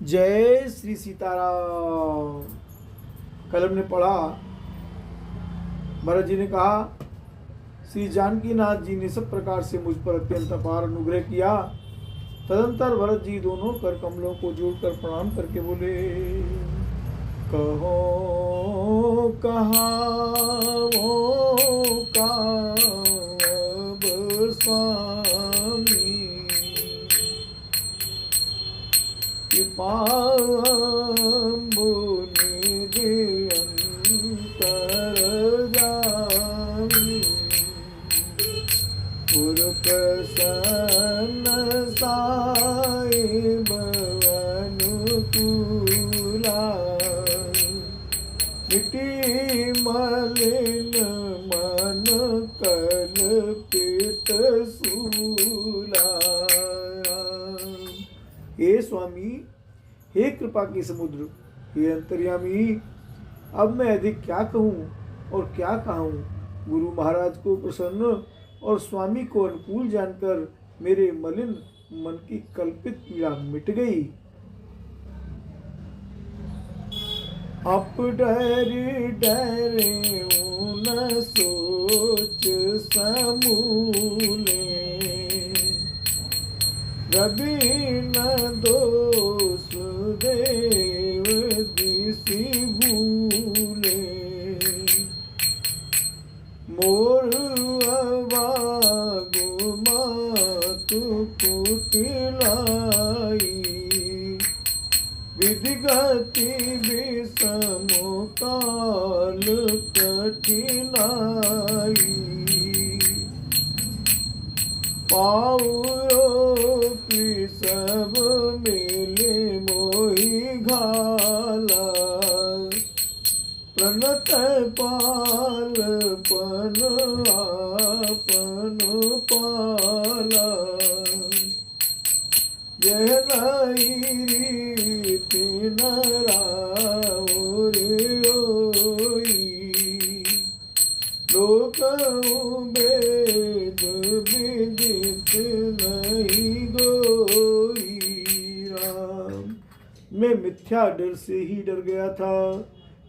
जय श्री सीताराम। कल हमने पढ़ा, भरत जी ने कहा श्री जानकी नाथ जी ने सब प्रकार से मुझ पर अत्यंत अपार अनुग्रह किया। तदंतर भरत जी दोनों कर कमलों को जोड़कर प्रणाम करके बोले, कहो कहावो काब स्वामी, कृपाम्बुनिधि अंतर जामी, पुरप्रसन्न साहिब अनुकूला, मिटी मलिन मन कल्पित सूला। हे स्वामी, हे कृपा के समुद्र, हे अंतर्यामी, अब मैं अधिक क्या कहूँ और क्या कहूँ। गुरु महाराज को प्रसन्न और स्वामी को अनुकूल जानकर मेरे मलिन मन की कल्पित पीड़ा मिट गई। अप डरे डरे न सोच समूले, रवि न दोष देव दिसि भूले, मोर अवागु मातु कुटिलाई, विधि गति विषम काल कठिनाई, पाउरो सब मिले मोहि घाला, प्रणत पाल पन आपन पाला, यह नहीं रीति नराउरे ओई, लोक वेद विदित नहीं गोई। राम, मैं मिथ्या डर से ही डर गया था,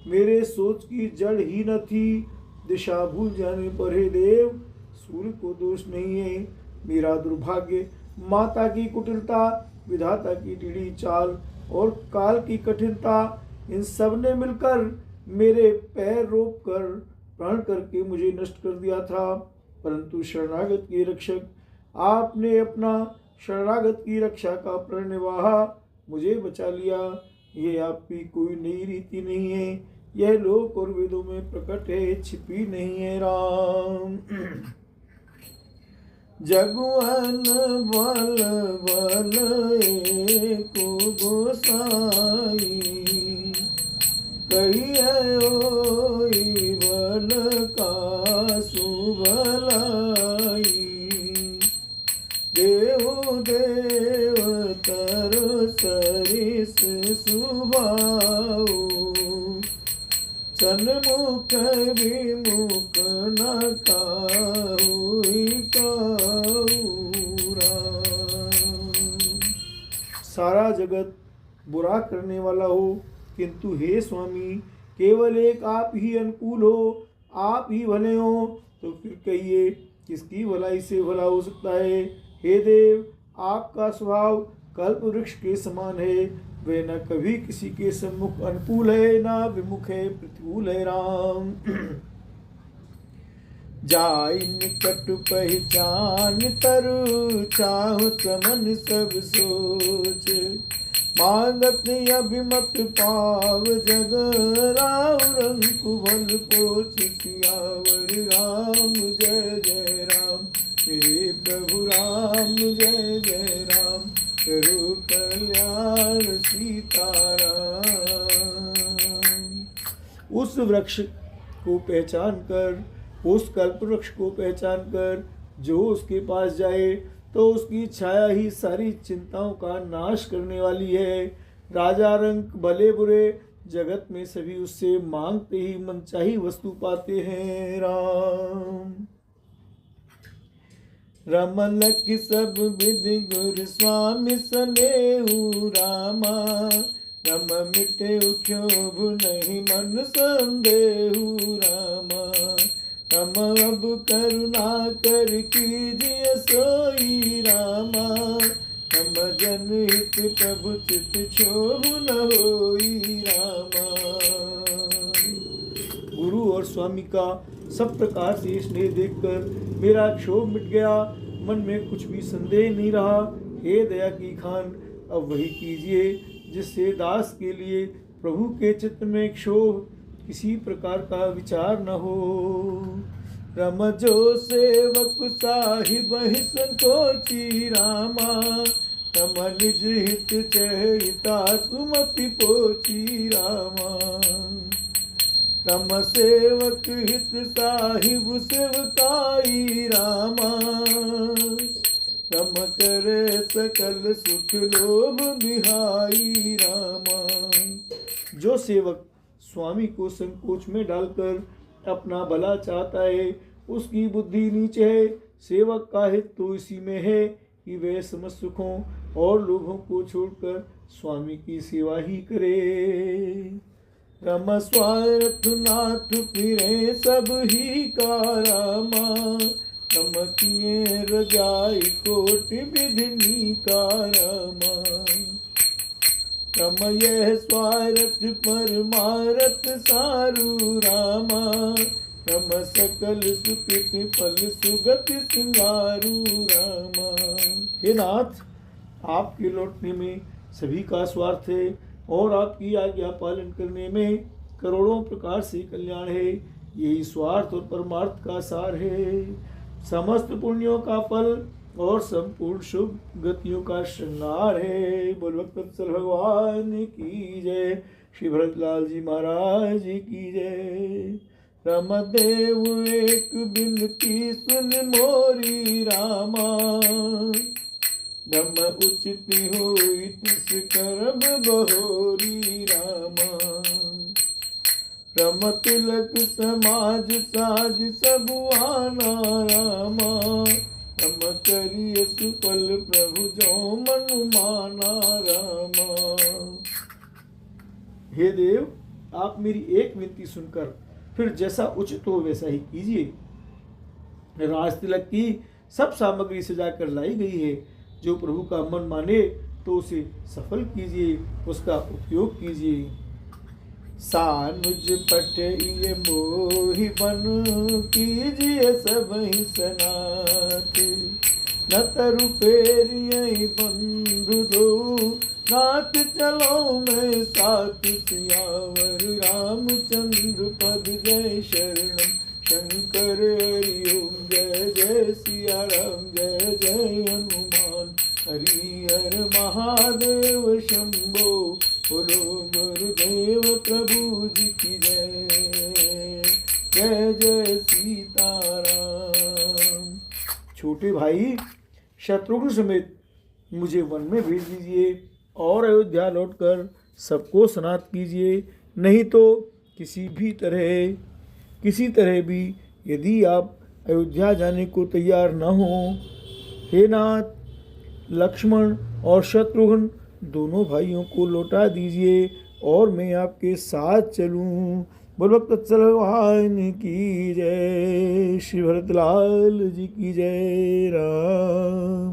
मेरे सोच की जड़ ही न थी। दिशा भूल जाने पर हे देव, सूर्य को दोष नहीं है। मेरा दुर्भाग्य, माता की कुटिलता, विधाता की टेढ़ी चाल और काल की कठिनता, इन सब ने मिलकर मेरे पैर रोक कर प्राण करके मुझे नष्ट कर दिया था। परंतु शरणागत के रक्षक, आपने अपना शरणागत की रक्षा का प्रण निभाया, मुझे बचा लिया। यह आपकी कोई नई रीति नहीं है, यह लोक और वेदों में प्रकट है, छिपी नहीं है। राम, जगुअन बल बल एको गोसाई, कहिए बल का सुभलाई, देव देव तर सरिस सुभाऊ, सन्मुख विमुख न काहुई काहुरा। सारा जगत बुरा करने वाला हो, किंतु हे स्वामी, केवल एक आप ही अनुकूल हो, आप ही भले हो, तो फिर कहिए किसकी भलाई से भला हो सकता है। हे देव, आपका स्वभाव कल्प वृक्ष के समान है, वे न कभी किसी के सम्मुख अनुकूल है, न विमुख है प्रतिकूल है। राम, जाय निकट पहचान तरु, चाहु समन सब सोच, मांगत अभिमत पाव जग, राव रंकु भल कोच, सियावर राम जय जय राम, मेरे प्रभु राम जय जय राम, करो कल्याण सीताराम। उस वृक्ष को पहचान कर, उस कल्प वृक्ष को पहचान कर जो उसके पास जाए तो उसकी छाया ही सारी चिंताओं का नाश करने वाली है। राजा रंक भले बुरे जगत में सभी उससे मांगते ही मनचाही वस्तु पाते हैं। राम, रमलक सब विधि गुर स्वामी सनेहु रामा। रम मिटे क्षोभ नहीं मन संदेहु रामा। रम अब करुणा कर कीजिए सोई रामा। रम जन हित प्रभु चित क्षोभ न होई रामा। गुरु और स्वामी का सब प्रकार से स्नेह देखकर मेरा क्षोभ मिट गया, मन में कुछ भी संदेह नहीं रहा। हे दया की खान, अब वही कीजिए जिससे दास के लिए प्रभु के चित्त में क्षोभ किसी प्रकार का विचार न हो। रम जो सेवक साहिब ही संकोची रामा। रम निज हित चहिता सुमति पोची रामा। रम सेवक हित साहिब सेवकाई रामा। रम करे सकल सुख लोभ बिहाई रामा। जो सेवक स्वामी को संकोच में डालकर अपना भला चाहता है, उसकी बुद्धि नीचे है। सेवक का हित तो इसी में है कि वह समस्त सुखों और लोभों को छोड़कर स्वामी की सेवा ही करे। रम स्वार्थ नाथ फिरे सब ही का रामा। रम किए रजाई कोटि विधिनी का रामा। रम यह स्वार्थ परमारथ सारू रामा। रम सकल सुकृति फल सुगति सिंगारू रामा। हे नाथ, आपके लौटने में सभी का स्वार्थ है और आपकी आज्ञा पालन करने में करोड़ों प्रकार से कल्याण है। यही स्वार्थ और परमार्थ का सार है। समस्त पुण्यों का फल और संपूर्ण शुभ गतियों का श्रृंगार है। बोल भक्तवत्सल भगवान की जय। श्री भरतलाल जी महाराज जी की जय। रमदेव एक बिनती सुन मोरी रामा। रम उचित होई तिस करब बहोरी रामा। रम तिलक समाज साज सब आना रामा। रम करिय सुफल प्रभु जो मन माना रामा। हे देव, आप मेरी एक विनती सुनकर फिर जैसा उचित हो वैसा ही कीजिए। राज तिलक की सब सामग्री सजा कर लाई गई है। जो प्रभु का मन माने तो उसे सफल कीजिए, उसका उपयोग कीजिए। सानुज पठिए मोहि बन कीजिए सब ही सनाथ। न तरु फेरिए बंधु दो नाथ चलो मैं साथ। सियावर रामचंद्र पद जय शरणम शंकर हरि ओम। जय जय सिया राम जय जय हनुमान। हरि हर महादेव शंभो। बोलो गुरुदेव प्रभु जी की जय। जय जय सीताराम। छोटे भाई शत्रुघ्न समेत मुझे वन में भेज दीजिए और अयोध्या लौटकर सबको सनात कीजिए। नहीं तो किसी तरह भी यदि आप अयोध्या जाने को तैयार न हो, हे नाथ, लक्ष्मण और शत्रुघ्न दोनों भाइयों को लौटा दीजिए और मैं आपके साथ चलूं। बोल भक्तवत्सल भगवान की जय। श्री भरतलाल जी की जय। राम।